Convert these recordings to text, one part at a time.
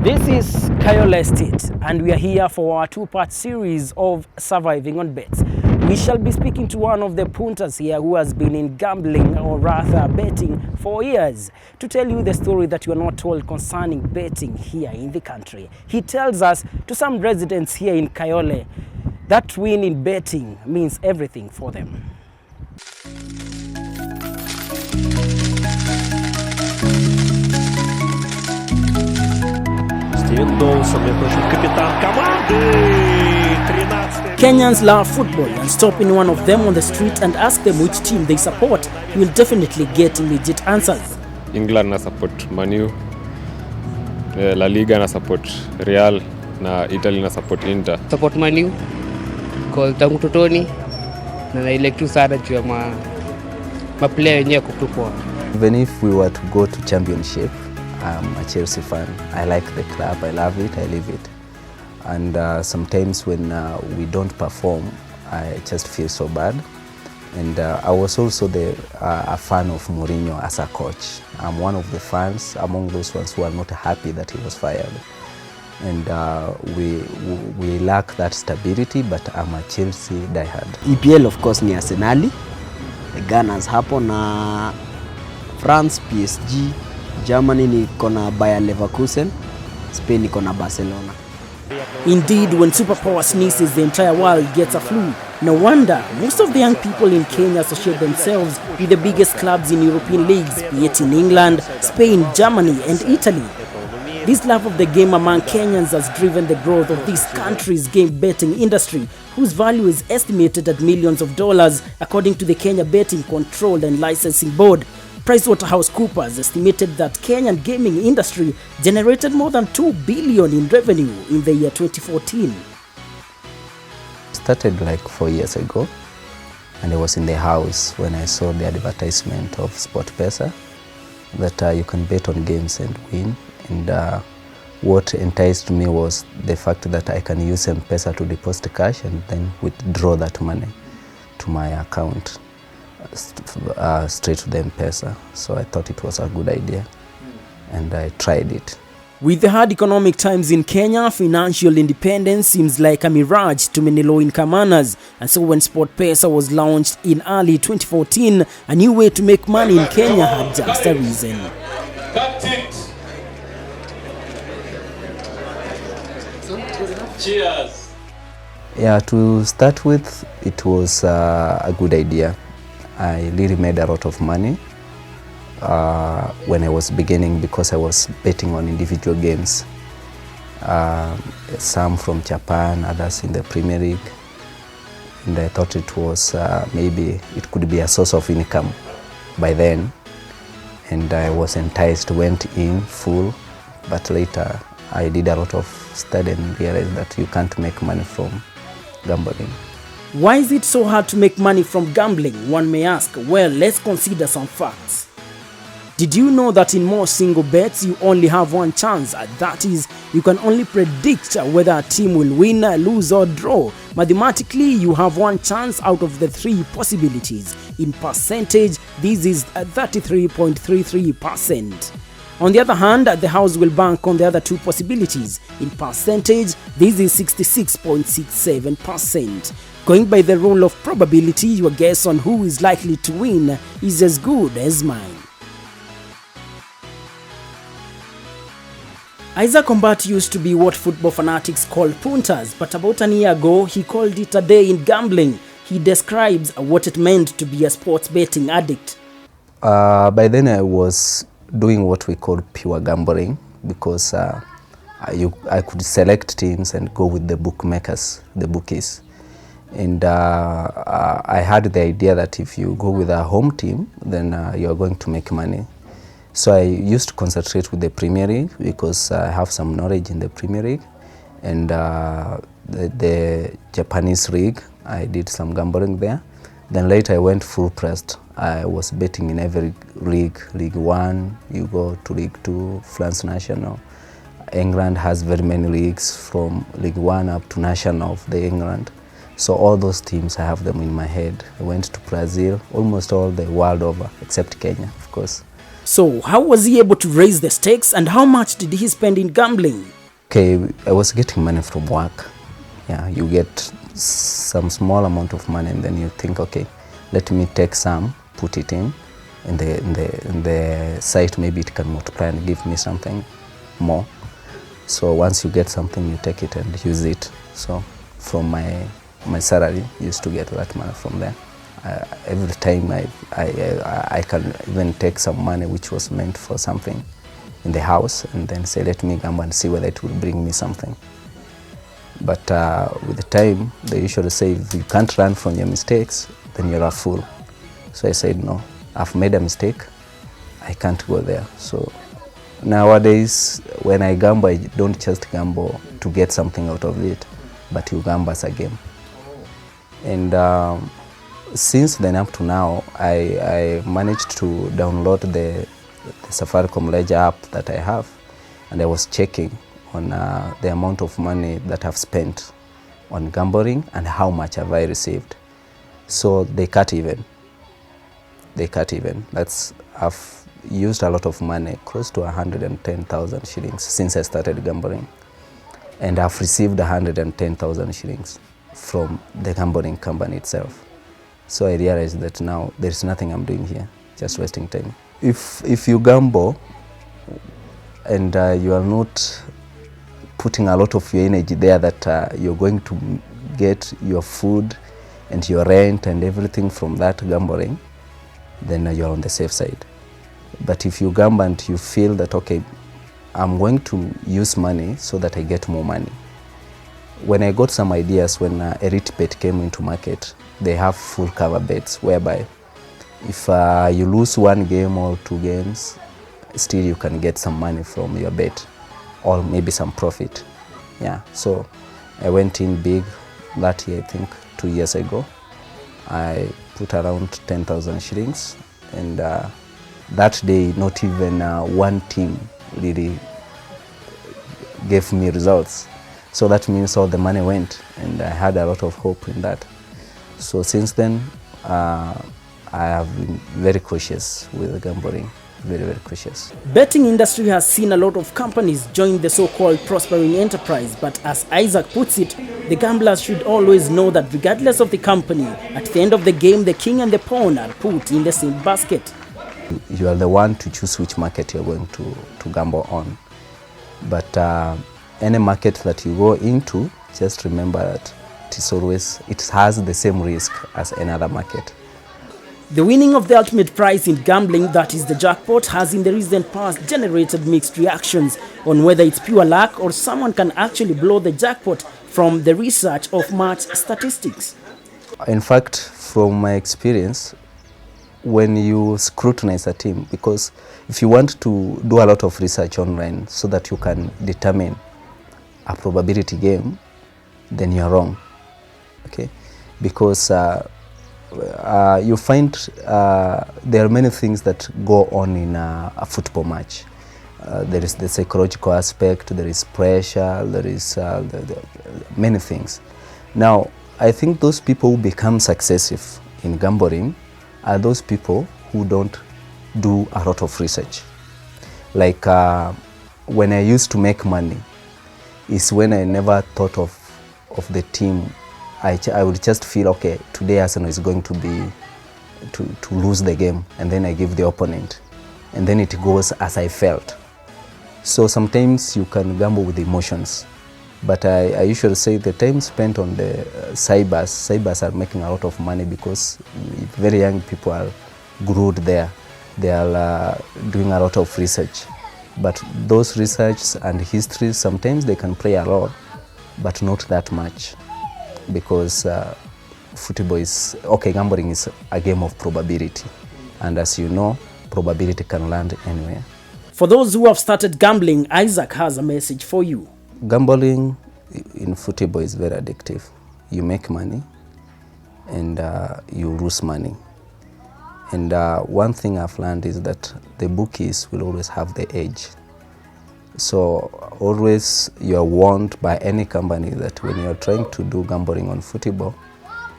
This is Kayole Estate, and we are here for our two-part series of Surviving on Bets. We shall be speaking to one of the punters here who has been in gambling, or rather betting, for years, to tell you the story that you are not told concerning betting here in the country. He tells us, to some residents here in Kayole, that win in betting means everything for them. Kenyans love football, and stopping one of them on the street and ask them which team they support, you will definitely get immediate answers. England na support Man U, La Liga na support Real, na Italy na support Inter. Support Man U, cause tangu totoni na like tu sana juu ya ma player wenyewe kutupoa. Even if we were to go to championship, I'm a Chelsea fan. I like the club, I love it, I live it. And sometimes when we don't perform, I just feel so bad. And I was also a fan of Mourinho as a coach. I'm one of the fans among those ones who are not happy that he was fired. And we lack that stability, but I'm a Chelsea diehard. EPL of course ni Arsenali, the Gunners hapo, na France PSG, Germany niko na Bayer Leverkusen, Spain niko na Barcelona. Indeed, when superpower sneezes, the entire world gets a flu. No wonder most of the young people in Kenya associate themselves with the biggest clubs in European leagues, be it in England, Spain, Germany and Italy. This love of the game among Kenyans has driven the growth of this country's game betting industry, whose value is estimated at millions of dollars, according to the Kenya Betting Control and Licensing Board. PricewaterhouseCoopers estimated that Kenyan gaming industry generated more than 2 billion in revenue in the year 2014. Started like 4 years ago, and I was in the house when I saw the advertisement of SportPesa that you can bet on games and win. And what enticed me was the fact that I can use M-Pesa to deposit cash and then withdraw that money to my account straight to the M-Pesa. So I thought it was a good idea, and I tried it. With the hard economic times in Kenya, financial independence seems like a mirage to many low-income earners. And so when SportPesa was launched in early 2014, a new way to make money in Kenya had just arisen. That's it. Cheers. Yeah, to start with, it was a good idea. I really made a lot of money when I was beginning, because I was betting on individual games. Some from Japan, others in the Premier League. And I thought it was maybe it could be a source of income by then. And I was enticed, went in full, but later I did a lot of study and realized that you can't make money from gambling. Why is it so hard to make money from gambling, one may ask? Well, let's consider some facts. Did you know that in most single bets, you only have one chance? That is, you can only predict whether a team will win, lose or draw. Mathematically, you have one chance out of the 3 possibilities. In percentage, this is 33.33%. On the other hand, the house will bank on the other 2 possibilities. In percentage, this is 66.67%. Going by the rule of probability, your guess on who is likely to win is as good as mine. Isaac Ombat used to be what football fanatics call punters, but about a year ago, he called it a day in gambling. He describes what it meant to be a sports betting addict. By then I was doing what we call pure gambling, because I could select teams and go with the bookmakers, the bookies. And I had the idea that if you go with a home team, then you're going to make money. So I used to concentrate with the Premier League, because I have some knowledge in the Premier League. And the Japanese league, I did some gambling there. Then later I went full pressed. I was betting in every league. League 1, you go to League 2, France National. England has very many leagues, from League 1 up to National of the England. So all those teams, I have them in my head. I went to Brazil, almost all the world over, except Kenya, of course. So how was he able to raise the stakes, and how much did he spend in gambling? Okay, I was getting money from work. Yeah, you get some small amount of money and then you think, okay, let me take some, put it in the site, maybe it can multiply and give me something more. So once you get something, you take it and use it. So from my salary, I used to get that money from there. Every time I can even take some money which was meant for something in the house and then say, let me gamble and see whether it will bring me something. But with the time, they usually say, if you can't learn from your mistakes, then you're a fool. So I said, no, I've made a mistake. I can't go there. So nowadays, when I gamble, I don't just gamble to get something out of it, but you gamble as a game. And since then up to now, I managed to download the Safaricom Ledger app that I have, and I was checking on the amount of money that I've spent on gambling and how much have I received. So they cut even. They cut even. I've used a lot of money, close to 110,000 shillings since I started gambling. And I've received 110,000 shillings from the gambling company itself. So I realized that now there's nothing I'm doing here, just wasting time. If you gamble and you are not putting a lot of your energy there, that you're going to get your food and your rent and everything from that gambling, then you're on the safe side. But if you gamble and you feel that, okay, I'm going to use money so that I get more money. When I got some ideas, when Elite Bet came into market, they have full cover bets, whereby if you lose one game or two games, still you can get some money from your bet, or maybe some profit. Yeah, so I went in big that year, I think 2 years ago. I put around 10,000 shillings, and that day not even one team really gave me results. So that means all the money went, and I had a lot of hope in that. So since then, I have been very cautious with gambling, very, very cautious. Betting industry has seen a lot of companies join the so-called prospering enterprise, but as Isaac puts it, the gamblers should always know that regardless of the company, at the end of the game, the king and the pawn are put in the same basket. You are the one to choose which market you're going to gamble on. But any market that you go into, just remember that it has the same risk as another market. The winning of the ultimate prize in gambling, that is the jackpot, has in the recent past generated mixed reactions on whether it's pure luck or someone can actually blow the jackpot from the research of match statistics. In fact, from my experience, when you scrutinize a team, because if you want to do a lot of research online so that you can determine a probability game, then you're wrong, okay? Because you find there are many things that go on in a football match. There is the psychological aspect, there is pressure, there is many things. Now, I think those people who become successful in gambling are those people who don't do a lot of research. Like when I used to make money, is when I never thought of the team. I would just feel, okay, today Arsenal is going to be to lose the game, and then I give the opponent, and then it goes as I felt. So sometimes you can gamble with emotions, but I usually say the time spent on the cybers are making a lot of money, because very young people are glued there. They are doing a lot of research, but those research and histories, sometimes they can play a role, but not that much, because football is, okay, gambling is a game of probability, and as you know, probability can land anywhere. For those who have started gambling, Isaac has a message for you. Gambling in football is very addictive. You make money and you lose money. And one thing I've learned is that the bookies will always have the edge. So always you are warned by any company that when you are trying to do gambling on football,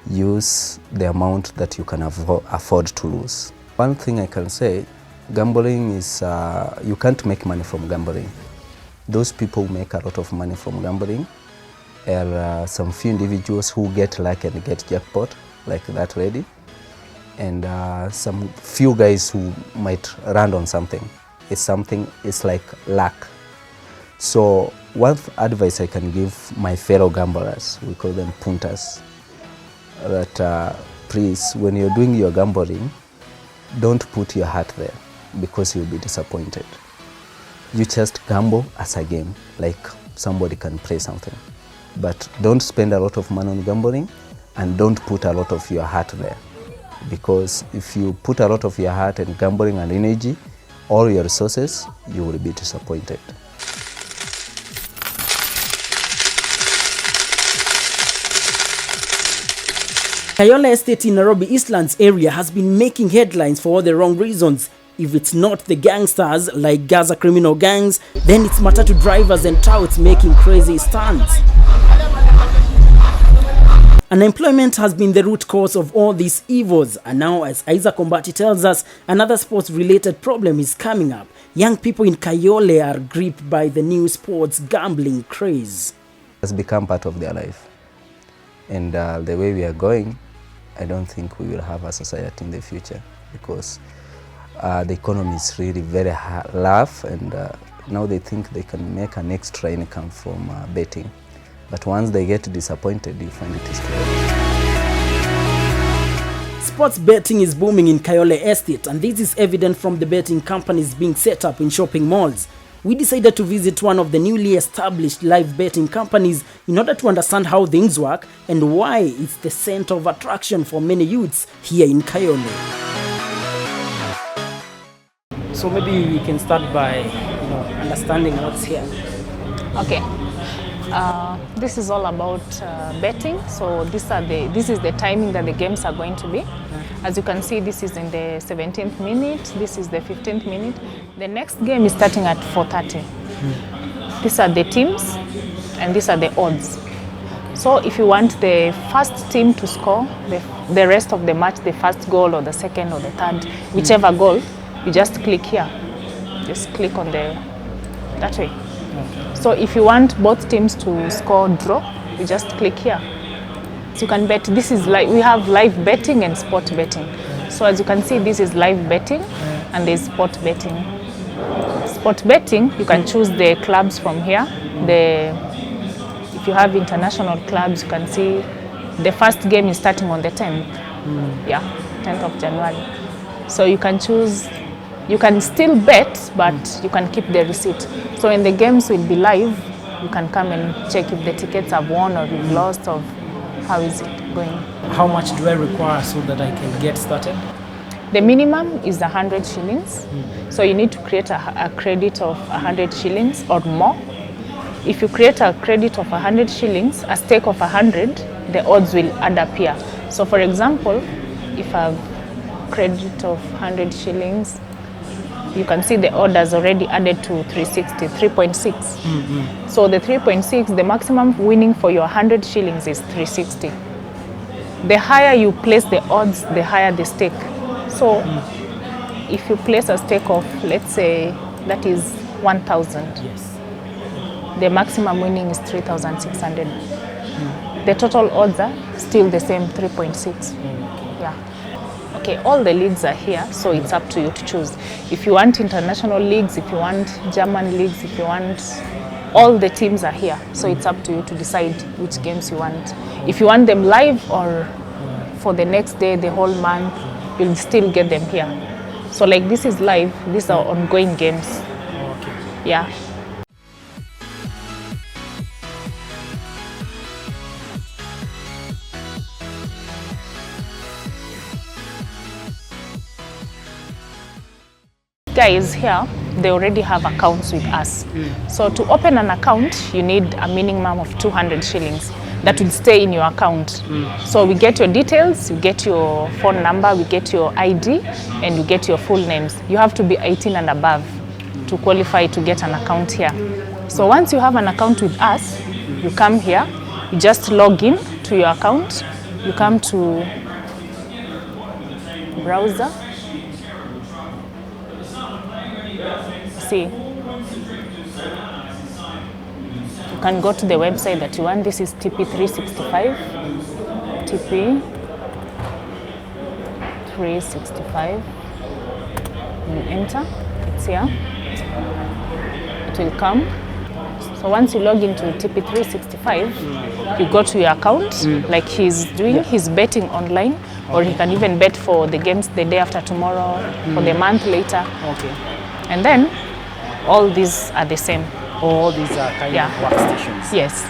use the amount that you can afford to lose. One thing I can say, Gambling is, you can't make money from gambling. Those people who make a lot of money from gambling are some few individuals who get lucky and get jackpot, like that lady, and some few guys who might run on something. It's like luck. So one advice I can give my fellow gamblers, we call them punters, that please, when you're doing your gambling, don't put your heart there because you'll be disappointed. You just gamble as a game, like somebody can play something. But don't spend a lot of money on gambling and don't put a lot of your heart there. Because if you put a lot of your heart and gambling and energy, all your resources, you will be disappointed. Kayole Estate in Nairobi Eastlands area has been making headlines for all the wrong reasons. If it's not the gangsters like Gaza criminal gangs, then it's matatu drivers and touts making crazy stunts. Unemployment has been the root cause of all these evils, and now, as Isaac Ombati tells us, another sports-related problem is coming up. Young people in Kayole are gripped by the new sports gambling craze. It has become part of their life. And the way we are going, I don't think we will have a society in the future, because the economy is really very rough, and now they think they can make an extra income from betting. But once they get disappointed, you find it is crazy. Sports betting is booming in Kayole Estate, and this is evident from the betting companies being set up in shopping malls. We decided to visit one of the newly established live betting companies in order to understand how things work and why it's the center of attraction for many youths here in Kayole. So maybe we can start by understanding what's here. Okay. This is all about betting. So this is the timing that the games are going to be. As you can see, this is in the 17th minute, this is the 15th minute. The next game is starting at 4:30. These are the teams and these are the odds. So if you want the first team to score the rest of the match, the first goal or the second or the third, whichever goal, you just click here. Just click on that way. So if you want both teams to score draw, you just click here. So you can bet. This is like, we have live betting and sport betting. So as you can see, this is live betting and there's sport betting. Sport betting, you can choose the clubs from here. If you have international clubs, you can see the first game is starting on the 10th. Yeah, 10th of January. So you can choose. You can still bet, but you can keep the receipt. So when the games will be live, you can come and check if the tickets have won or you've lost, or how is it going. How much do I require so that I can get started? The minimum is 100 shillings. So you need to create a credit of 100 shillings or more. If you create a credit of 100 shillings, a stake of 100, the odds will add up here. So for example, if I have credit of 100 shillings, you can see the odd has already added to 360, 3.6. So the 3.6, the maximum winning for your 100 shillings is 360. The higher you place the odds, the higher the stake. So if you place a stake of, let's say, that is 1,000, Yes. the maximum winning is 3,600. The total odds are still the same, 3.6. Yeah. Okay, all the leagues are here, so it's up to you to choose. If you want international leagues, if you want German leagues, if you want, all the teams are here. So it's up to you to decide which games you want. If you want them live or for the next day, the whole month, you'll still get them here. So like this is live, these are ongoing games. Okay. Yeah. Guys here, they already have accounts with us. So to open an account, you need a minimum of 200 shillings that will stay in your account. So we get your details, you get your phone number, we get your ID, and you get your full names. You have to be 18 and above to qualify to get an account here. So once you have an account with us, you come here, you just log in to your account, you come to browser, see. You can go to the website that you want. This is TP365. TP365. You enter. It's here. It will come. So once you log into TP365, you go to your account, like he's doing, he's betting online, or he can even bet for the games the day after tomorrow, or the month later. Okay. And then all these are the same. All these are kind of workstations. Yes,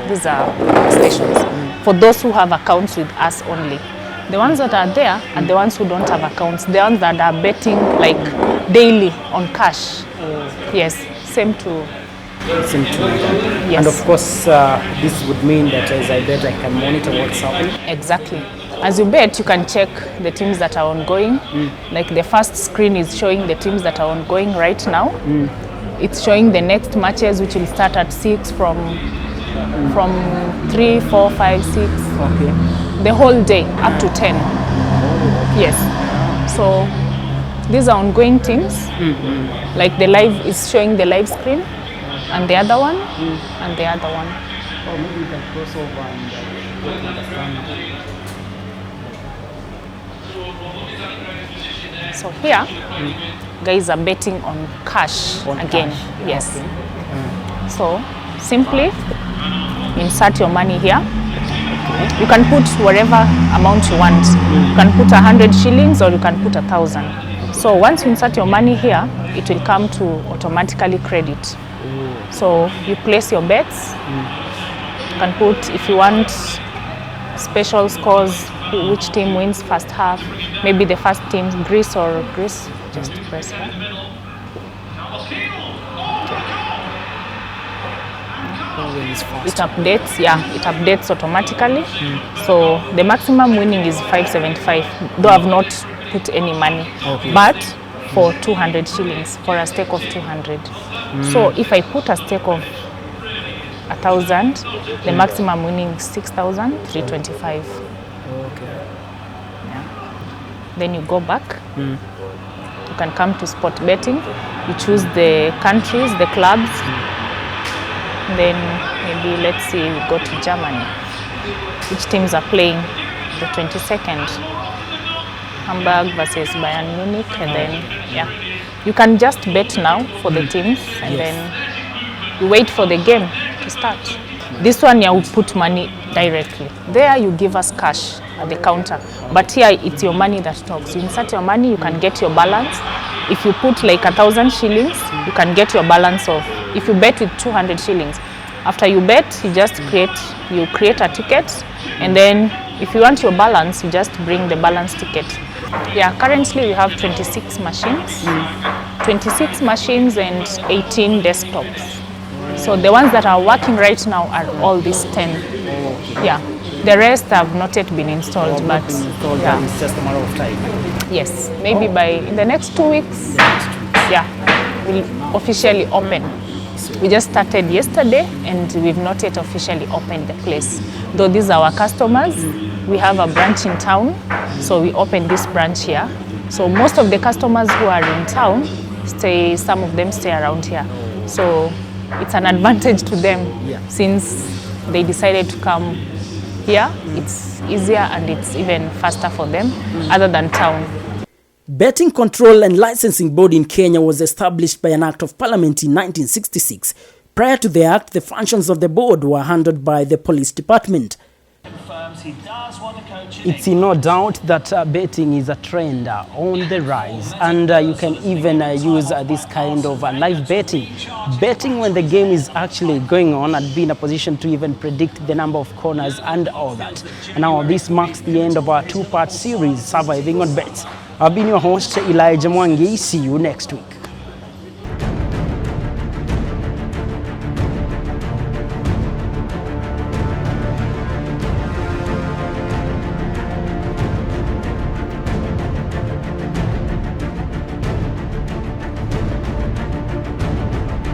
these are workstations for those who have accounts with us only. The ones that are there are the ones who don't have accounts. The ones that are betting like daily on cash. Yes, same to. Yes. And of course, this would mean that as I bet, I can monitor what's happening. Exactly. As you bet, you can check the teams that are ongoing. Like the first screen is showing the teams that are ongoing right now. It's showing the next matches, which will start at 6 from 3, 4, 5, 6. Okay. The whole day up to 10. Yes. So these are ongoing teams. Like the live is showing the live screen, and the other one, and the other one. Or maybe you can cross over and understand. So here, guys are betting on cash again. Cash. Yes. So simply insert your money here. You can put whatever amount you want. You can put 100 shillings or you can put 1,000. So once you insert your money here, it will come to automatically credit. So you place your bets. You can put, if you want special scores, which team wins first half, maybe the first team, Greece or Greece, just press here. It updates, it updates automatically. So the maximum winning is 575, though I've not put any money, but for 200 shillings, for a stake of 200. So if I put a stake of 1,000, the maximum winning is 6,325. Okay. Then you go back. You can come to sport betting. You choose the countries, the clubs. Then maybe, let's see, we go to Germany. Which teams are playing? The 22nd. Hamburg versus Bayern Munich. And then, you can just bet now for the teams. And then you wait for the game to start. This one, you will put money directly. There you give us cash at the counter. But here it's your money that talks. You insert your money, you can get your balance. If you put like 1,000 shillings, you can get your balance of, if you bet with 200 shillings, after you bet, you just create a ticket, and then if you want your balance, you just bring the balance ticket. Currently we have 26 machines, 26 machines and 18 desktops. So the ones that are working right now are all these 10. The rest have not yet been installed, but it's just a matter of time. Yes, maybe in the next 2 weeks, we'll officially open. We just started yesterday and we've not yet officially opened the place. Though these are our customers, we have a branch in town, so we opened this branch here. So most of the customers who are in town some of them stay around here. So it's an advantage to them since they decided to come here. It's easier and it's even faster for them other than town. Betting Control and Licensing Board in Kenya was established by an Act of Parliament in 1966. Prior to the Act, the functions of the board were handled by the Police Department. It's no doubt that betting is a trend on the rise, and you can even use this kind of live betting. Betting when the game is actually going on and be in a position to even predict the number of corners and all that. And now this marks the end of our two-part series, Surviving on Bets. I've been your host, Elijah Mwangi. See you next week.